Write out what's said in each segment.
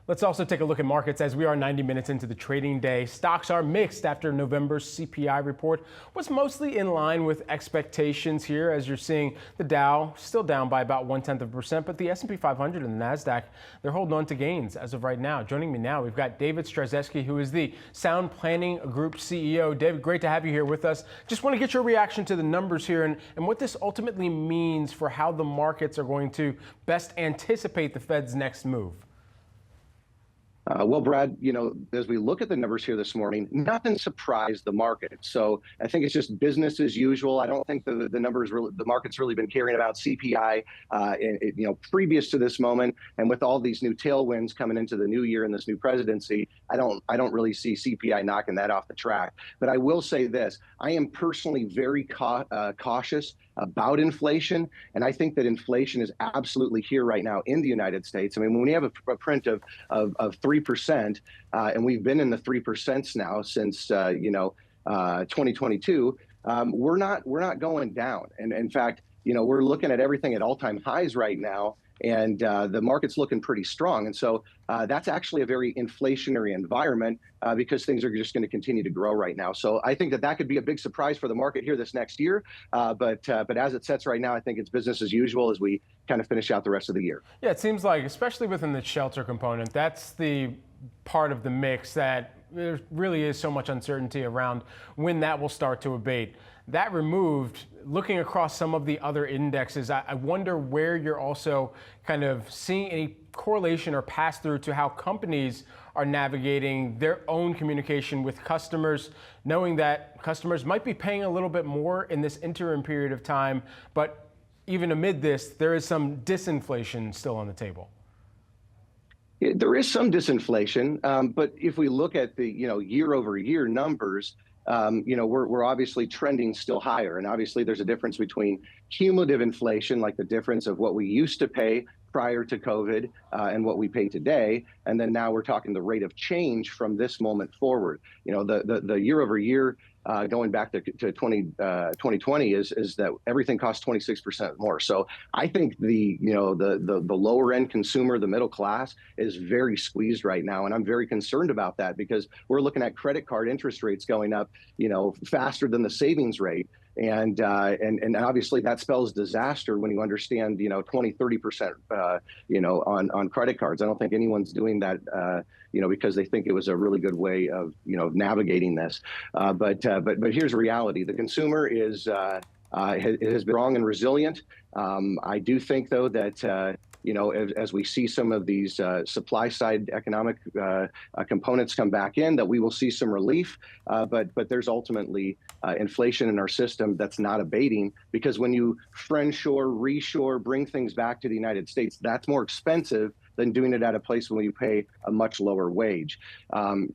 Let's also take a look at markets as we are 90 minutes into the trading day. Stocks are mixed after November's CPI report was mostly in line with expectations here, as you're seeing the Dow still down by about 0.1%, but the S&P 500 and the NASDAQ, they're holding on to gains as of right now. Joining me now, we've got David Stryzewski, who is the Sound Planning Group CEO. David, great to have you here with us. Just want to get your reaction to the numbers here and what this ultimately means for how the markets are going to best anticipate the Fed's next move. Well, Brad, as we look at the numbers here this morning, nothing surprised the market. So I think it's just business as usual. I don't think the market's really been caring about CPI, previous to this moment. And with all these new tailwinds coming into the new year and this new presidency, I don't really see CPI knocking that off the track. But I will say this: I am personally very cautious about inflation, and I think that inflation is absolutely here right now in the United States. I mean, when we have a print of 3%, and we've been in the 3% now since 2022, we're not going down. And in fact, we're looking at everything at all-time highs right now, and the market's looking pretty strong. And so that's actually a very inflationary environment because things are just going to continue to grow right now. So I think that could be a big surprise for the market here this next year. But as it sets right now, I think it's business as usual as we kind of finish out the rest of the year. Yeah, it seems like, especially within the shelter component, that's the part of the mix that there really is so much uncertainty around when that will start to abate. That removed, looking across some of the other indexes, I wonder where you're also kind of seeing any correlation or pass through to how companies are navigating their own communication with customers, knowing that customers might be paying a little bit more in this interim period of time, but even amid this, there is some disinflation still on the table. There is some disinflation, but if we look at the year-over-year numbers, we're obviously trending still higher. And obviously there's a difference between cumulative inflation, like the difference of what we used to pay prior to COVID and what we pay today. And then now we're talking the rate of change from this moment forward. The year-over-year going back to 2020 is that everything costs 26% more. So I think the lower end consumer, the middle class, is very squeezed right now, and I'm very concerned about that because we're looking at credit card interest rates going up, faster than the savings rate. And obviously that spells disaster when you understand, 20-30%, on credit cards. I don't think anyone's doing that, because they think it was a really good way of, navigating this. But here's the reality: the consumer has been strong and resilient. I do think, though, that as we see some of these supply side economic components come back in, that we will see some relief. But there's ultimately inflation in our system that's not abating, because when you friendshore, reshore, bring things back to the United States, that's more expensive than doing it at a place where you pay a much lower wage.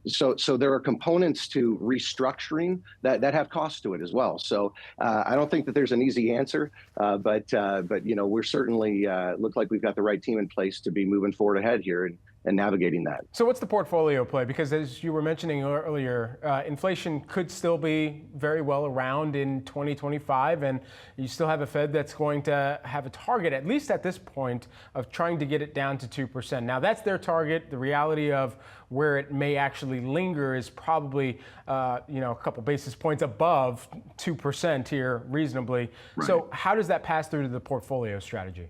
So there are components to restructuring that have costs to it as well. So I don't think that there's an easy answer, but we're certainly look like we've got the right team in place to be moving forward ahead here and navigating that. So what's the portfolio play? Because as you were mentioning earlier, inflation could still be very well around in 2025, and you still have a Fed that's going to have a target, at least at this point, of trying to get it down to 2%. Now that's their target. The reality of where it may actually linger is probably a couple basis points above 2% here reasonably. Right. So how does that pass through to the portfolio strategy?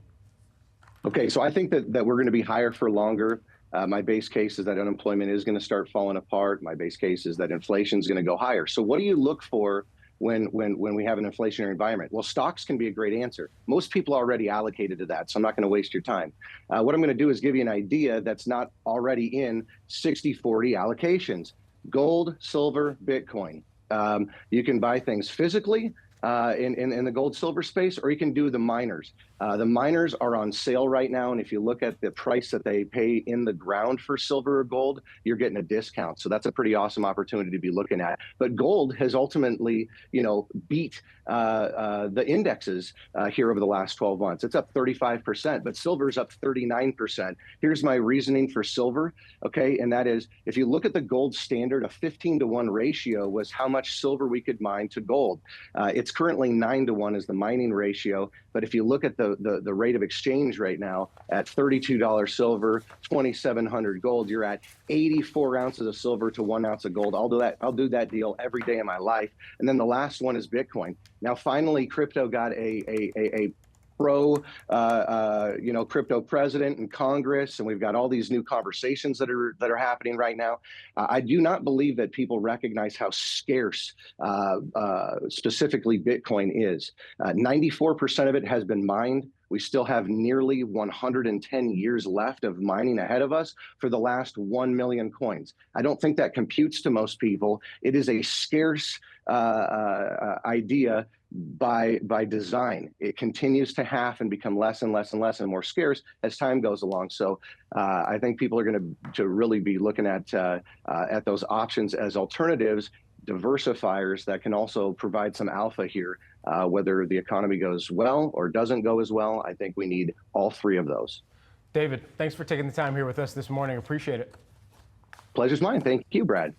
Okay, so I think that we're going to be higher for longer. My base case is that unemployment is going to start falling apart. My base case is that inflation is going to go higher. So what do you look for when we have an inflationary environment? Well, stocks can be a great answer. Most people are already allocated to that, so I'm not going to waste your time. What I'm going to do is give you an idea that's not already in 60-40 allocations. Gold, silver, Bitcoin. You can buy things physically in the gold silver space, or you can do the miners. The miners are on sale right now, and if you look at the price that they pay in the ground for silver or gold, you're getting a discount. So that's a pretty awesome opportunity to be looking at. But gold has ultimately, beat the indexes here over the last 12 months. It's up 35%, but silver's up 39%. Here's my reasoning for silver, okay? And that is, if you look at the gold standard, a 15-to-1 ratio was how much silver we could mine to gold. It's currently 9-to-1 is the mining ratio. But if you look at the the rate of exchange right now at $32 silver, 2,700 gold. You're at 84 ounces of silver to 1 ounce of gold. I'll do that deal every day of my life. And then the last one is Bitcoin. Now, finally, crypto got a pro, crypto president and Congress, and we've got all these new conversations that are happening right now. I do not believe that people recognize how scarce specifically Bitcoin is. 94% of it has been mined. We still have nearly 110 years left of mining ahead of us for the last 1 million coins. I don't think that computes to most people. It is a scarce idea by design. It continues to half and become less and less and less and more scarce as time goes along. So I think people are going to really be looking at those options as alternatives, diversifiers that can also provide some alpha here. Whether the economy goes well or doesn't go as well, I think we need all three of those. David, thanks for taking the time here with us this morning. Appreciate it. Pleasure's mine. Thank you, Brad.